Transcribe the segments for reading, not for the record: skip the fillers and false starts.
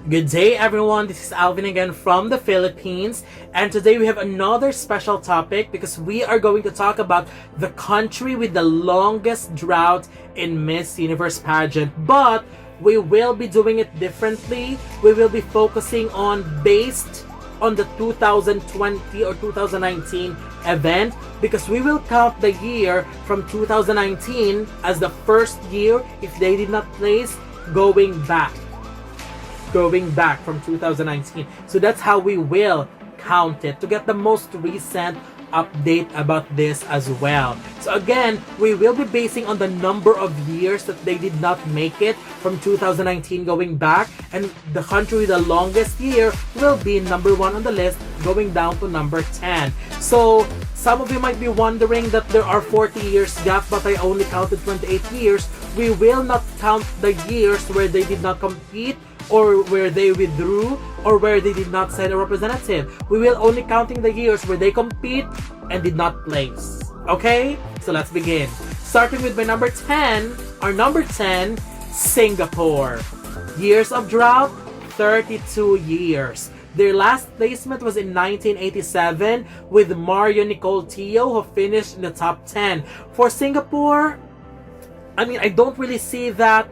Good day, everyone. This is Alvin again from the Philippines, and today we have another special topic because we are going to talk about the country with the longest drought in Miss Universe Pageant. But we will be doing it differently. We will be focusing on based on the 2020 or 2019 event because we will count the year from 2019 as the first year if they did not place going back from 2019. So that's how we will count it to get the most recent update about this as well. So again, we will be basing on the number of years that they did not make it from 2019 going back, and the country with the longest year will be number 1 on the list going down to number 10. So some of you might be wondering that there are 40 years gap, but I only counted 28 years. We will not count the years where they did not compete or where they withdrew or where they did not send a representative. We will only counting the years where they compete and did not place. Okay? So let's begin. Starting with my number 10, our number 10, Singapore. Years of drought, 32 years. Their last placement was in 1987 with Mario Nicole Teo, who finished in the top 10. For Singapore, I don't really see that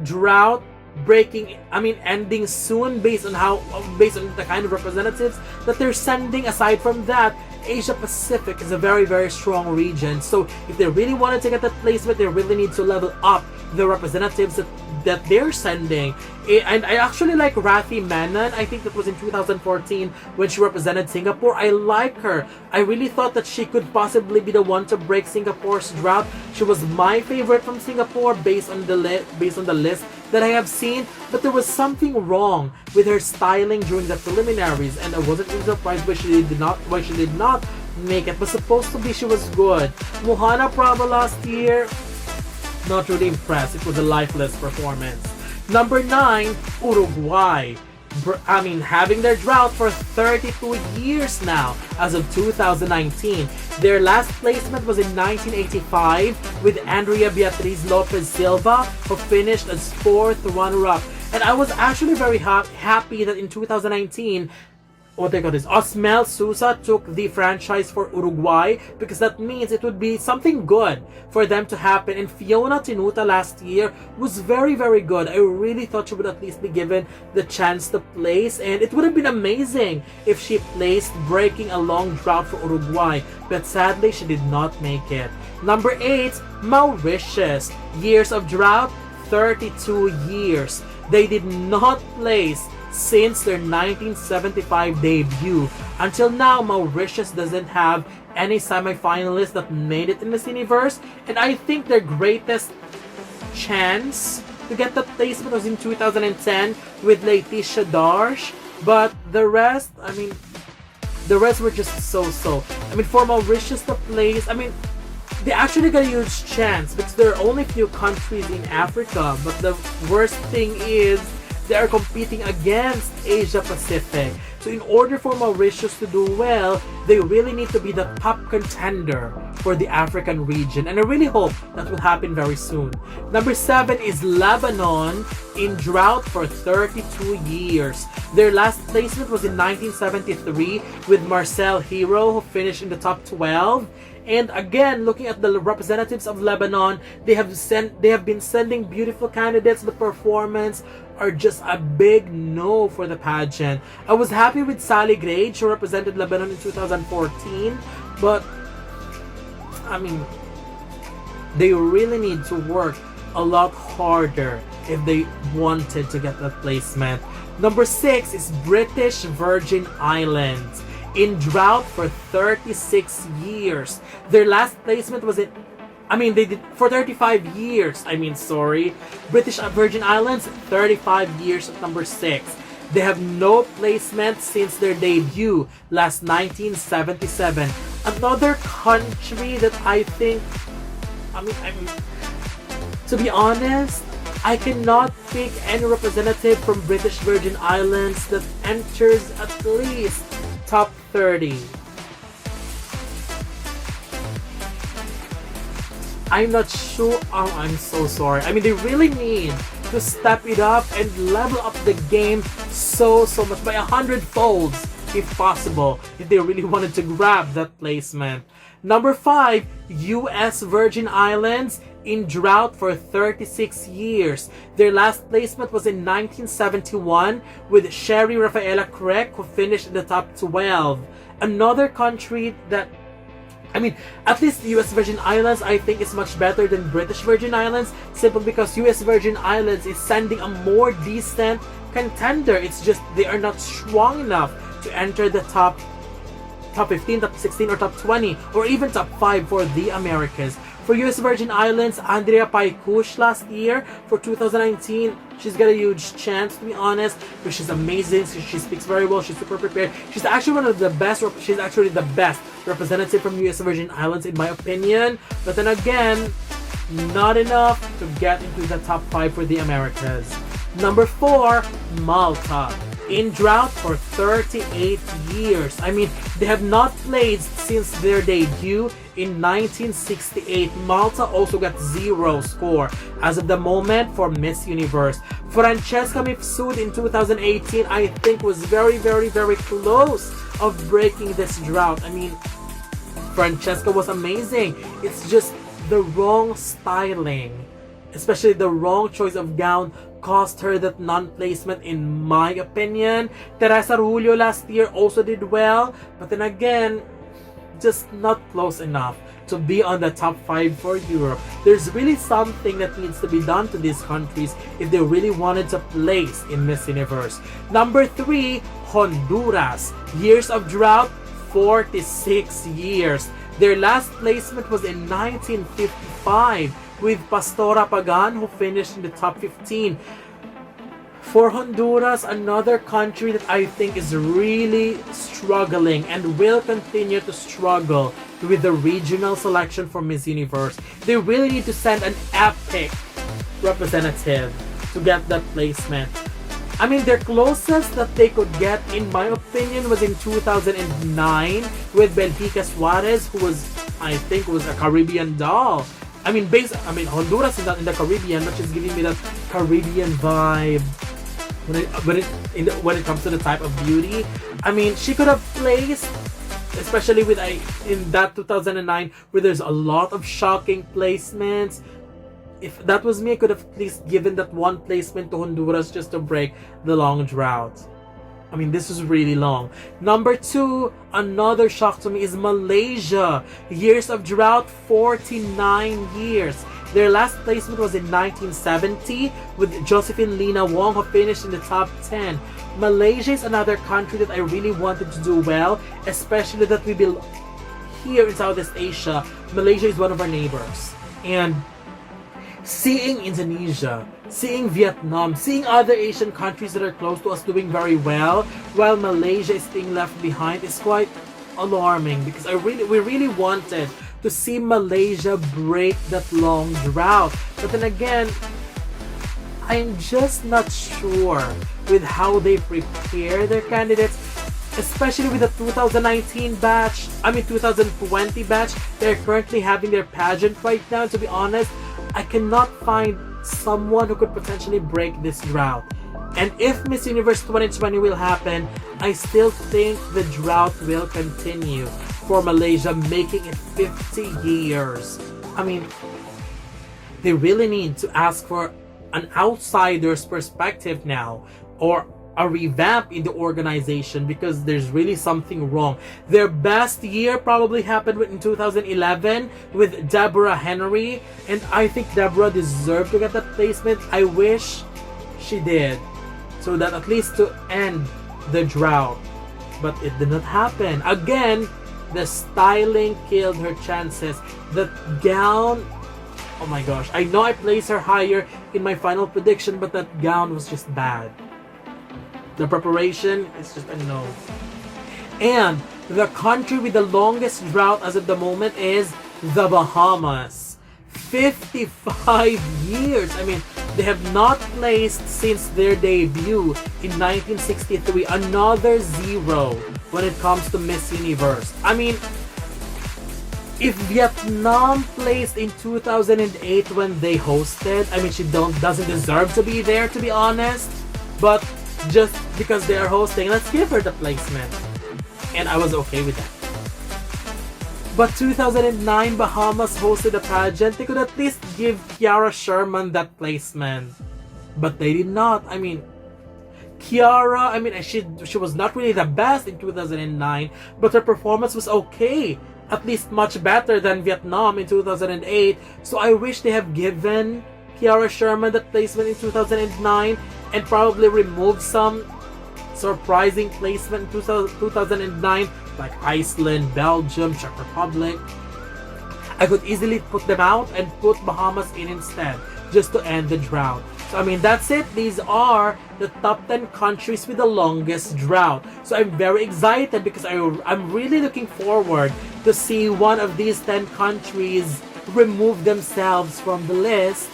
drought ending soon based on the kind of representatives that they're sending. Aside from that, Asia Pacific is a very, very strong region. So if they really wanted to get that placement, they really need to level up the representatives that they're sending. And I actually like Rathi Menon. I think that was in 2014 when she represented Singapore. I like her. I really thought that she could possibly be the one to break Singapore's drought. She was my favorite from Singapore based on the list that I have seen, but there was something wrong with her styling during the preliminaries, and I wasn't really surprised why she did not make it. But supposed to be she was good. Mohana Prabha last year, not really impressed. It was a lifeless performance. Number 9, Uruguay. Having their drought for 32 years now as of 2019. Their last placement was in 1985 with Andrea Beatriz Lopez Silva, who finished as 4th runner-up. And I was actually very happy that in 2019, Osmel Sousa took the franchise for Uruguay, because that means it would be something good for them to happen. And Fiona Tinuta last year was very, very good. I really thought she would at least be given the chance to place, and it would have been amazing if she placed, breaking a long drought for Uruguay. But sadly, she did not make it. Number 8, Mauritius. Years of drought, 32 years. They did not place since their 1975 debut. Until now, Mauritius doesn't have any semifinalists that made it in Miss Universe, and I think their greatest chance to get that placement was in 2010 with Laetitia Darsh, but the rest were just so-so. For Mauritius to place, they actually got a huge chance because there are only few countries in Africa, but the worst thing is they are competing against Asia Pacific. So in order for Mauritius to do well, they really need to be the top contender for the African region. And I really hope that will happen very soon. Number 7 is Lebanon, in drought for 32 years. Their last placement was in 1973 with Marcel Hero, who finished in the top 12. And again, looking at the representatives of Lebanon, they have been sending beautiful candidates, but performance are just a big no for the pageant. I was happy with Sally Grade. She represented Lebanon in 2014, but they really need to work a lot harder if they wanted to get that placement. Number 6 is British Virgin Islands, in drought for 36 years. Their last placement was they did for 35 years. British Virgin Islands, 35 years at number 6. They have no placement since their debut last 1977. Another country that I think, to be honest, I cannot pick any representative from British Virgin Islands that enters at least top 30. I'm not sure. Oh, I'm so sorry. They really need to step it up and level up the game so much, by 100 folds if possible, if they really wanted to grab that placement. Number 5, U.S. Virgin Islands in drought for 36 years. Their last placement was in 1971 with Sherry Rafaela Craig, who finished in the top 12. Another country that, I mean, at least the US Virgin Islands, I think, is much better than British Virgin Islands, simply because US Virgin Islands is sending a more decent contender. It's just they are not strong enough to enter the top 15, top 16, or top 20, or even top 5 for the Americas. For US Virgin Islands, Andrea Paikush last year for 2019, she's got a huge chance, to be honest, but she's amazing. She speaks very well. She's super prepared. She's actually one of the best. She's actually the best representative from US Virgin Islands, in my opinion. But then again, not enough to get into the top 5 for the Americas. Number 4, Malta. In drought for 38 years. I mean, they have not played since their debut in 1968. Malta also got 0 score as of the moment for Miss Universe. Francesca Mifsud in 2018, I think, was very close of breaking this drought. I mean, Francesca was amazing. It's just the wrong styling, especially the wrong choice of gown, cost her that non-placement, in my opinion. Teresa Rullo last year also did well, but then again, just not close enough to be on the top 5 for Europe. There's really something that needs to be done to these countries if they really wanted to place in Miss Universe. Number 3, Honduras. Years of drought, 46 years. Their last placement was in 1955 with Pastora Pagan, who finished in the top 15. For Honduras, another country that I think is really struggling and will continue to struggle with the regional selection for Miss Universe. They really need to send an epic representative to get that placement. I mean, their closest that they could get, in my opinion, was in 2009 with Benfica Suarez, who was, I think, was a Caribbean doll. I mean, Honduras is not in the Caribbean, but she's giving me that Caribbean vibe when it comes to the type of beauty. I mean, she could have placed, especially with in that 2009, where there's a lot of shocking placements. If that was me, I could have at least given that one placement to Honduras just to break the long drought. I mean, this is really long. Number 2, another shock to me, is Malaysia. Years of drought, 49 years. Their last placement was in 1970 with Josephine Lina Wong, who finished in the top 10. Malaysia is another country that I really wanted to do well, especially that we build here in Southeast Asia. Malaysia is one of our neighbors. And seeing Indonesia, seeing Vietnam, seeing other Asian countries that are close to us doing very well, while Malaysia is being left behind, is quite alarming, because we really wanted to see Malaysia break that long drought. But then again, I'm just not sure with how they prepare their candidates, especially with the 2020 batch. They're currently having their pageant right now. To be honest, I cannot find someone who could potentially break this drought. And if Miss Universe 2020 will happen, I still think the drought will continue for Malaysia, making it 50 years. I mean, they really need to ask for an outsider's perspective now, or a revamp in the organization, because there's really something wrong. Their best year probably happened in 2011 with Deborah Henry, and I think Deborah deserved to get that placement. I wish she did, so that at least to end the drought. But it did not happen. Again, the styling killed her chances. That gown, oh my gosh, I know I placed her higher in my final prediction, but that gown was just bad. The preparation is just a no. And the country with the longest drought as of the moment is the Bahamas. 55 years. I mean, they have not placed since their debut in 1963. Another 0 when it comes to Miss Universe. I mean, if Vietnam placed in 2008 when they hosted, I mean, she doesn't deserve to be there, to be honest. But just because they are hosting, let's give her the placement. And I was okay with that. But 2009, Bahamas hosted a pageant. They could at least give Kiara Sherman that placement. But they did not. I mean, Kiara, she was not really the best in 2009, but her performance was okay. At least much better than Vietnam in 2008. So I wish they have given Kiara Sherman that placement in 2009 and probably removed some surprising placement in 2009 like Iceland, Belgium, Czech Republic. I could easily put them out and put Bahamas in instead, just to end the drought. So that's it. These are the top 10 countries with the longest drought. So I'm very excited because I'm really looking forward to see one of these 10 countries remove themselves from the list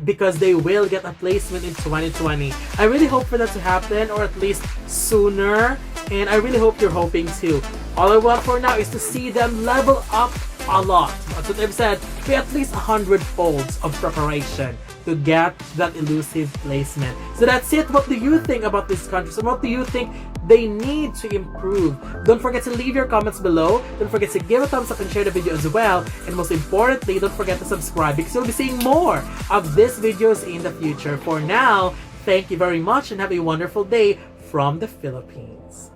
because they will get a placement in 2020. I really hope for that to happen, or at least sooner, and I really hope you're hoping too. All I want for now is to see them level up a lot. That's what I've said. Be at least 100 folds of preparation to get that elusive placement. So that's it. What do you think about these countries? And what do you think they need to improve? Don't forget to leave your comments below. Don't forget to give a thumbs up and share the video as well. And most importantly, don't forget to subscribe because you'll be seeing more of these videos in the future. For now, thank you very much and have a wonderful day from the Philippines.